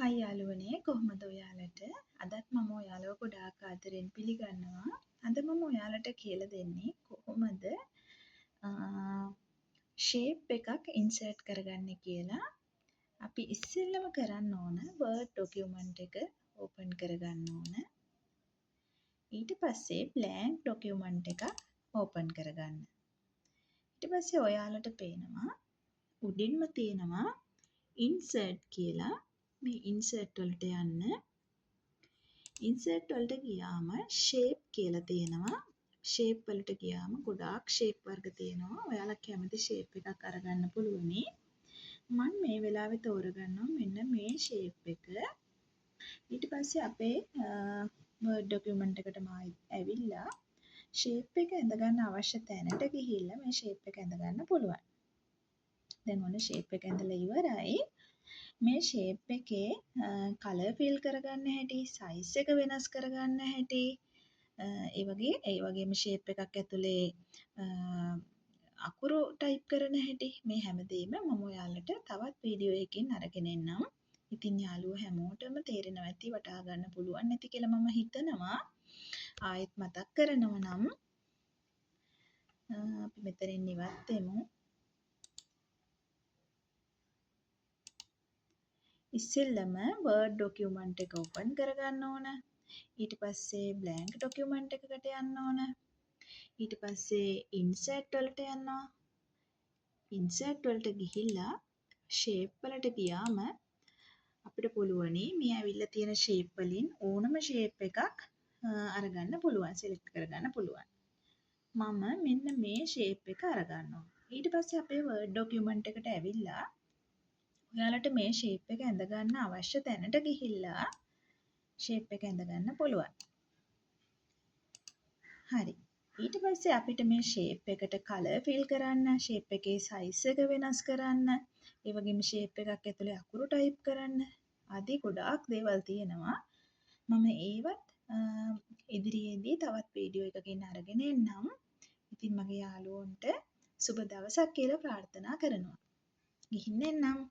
හයි යාළුවනේ කොහොමද ඔයාලට? අදත් මම ඔයාලව ගොඩාක් ආදරෙන් පිළිගන්නවා. අද මම ඔයාලට කියලා දෙන්නේ කොහොමද ෂේප් එකක් ඉන්සර්ට් කරගන්නේ කියලා. අපි ඉස්සෙල්ලම කරන්න ඕන Word document එක open කරගන්න ඕන. ඊට පස්සේ blank document එකක් open කරගන්න. ඊට පස්සේ ඔයාලට පේනවා උඩින්ම තියෙනවා insert කියලා. මේ insert වලට යන්න. insert වලට ගියාම shape කියලා තියෙනවා. shape වලට ගියාම ගොඩාක් shape වර්ග තියෙනවා. ඔයාලා කැමති shape එකක් අරගන්න පුළුවනි. මම මේ වෙලාවේ තෝරගන්නවා මෙන්න මේ shape එක. ඊට පස්සේ අපේ Word document එකටම ඇවිල්ලා shape එක ඇඳ ගන්න අවශ්‍ය තැනට ගිහිල්ලා මේ shape එක ඇඳ ගන්න පුළුවන්. දැන් ඔන්න shape එක ඇඳලා ඉවරයි. මේ shape එකේ color fill කරගන්න හැටි, size එක වෙනස් කරගන්න හැටි, ඒ වගේම shape එකක් ඇතුලේ අකුරු type කරන හැටි මේ හැමදේම මම ඔයාලට තවත් වීඩියෝ එකකින් අරගෙන එන්නම්. ඉතින් යාළුවෝ හැමෝටම තේරෙනවා ඇති වටහා ගන්න පුළුවන් නැති කියලා මම හිතනවා. ආයෙත් මතක් කරනවා නම් අපි මෙතනින් ඉවත් වෙමු. ඉස්සෙල්ලම Word document එක open කරගන්න ඕන. ඊට පස්සේ blank document එකකට යන්න ඕන. ඊට පස්සේ insert වලට යනවා. insert වලට ගිහිල්ලා shape වලට ගියාම අපිට පුළුවනි මේ ඇවිල්ලා තියෙන shape වලින් ඕනම shape එකක් අරගන්න පුළුවන්, select කරගන්න පුළුවන්. මම මෙන්න මේ shape එක අරගන්නවා. ඊට පස්සේ අපේ Word document එකට ඇවිල්ලා ඔයාලට මේ shape එක ඇඳ ගන්න අවශ්‍ය තැනට ගිහිල්ලා shape එක ඇඳ ගන්න පුළුවන්. හරි. ඊට පස්සේ අපිට මේ shape එකට color fill කරන්න, shape එකේ size එක වෙනස් කරන්න, ඒ වගේම shape එකක් ඇතුලේ අකුරු type කරන්න ආදී ගොඩාක් දේවල් තියෙනවා. මම ඒවත් ඉදිරියේදී තවත් වීඩියෝ එකකින් අරගෙන එන්නම්. ඉතින් මගේ යාළුවන්ට සුබ දවසක් කියලා ප්‍රාර්ථනා කරනවා. ගිහින් එන්නම්.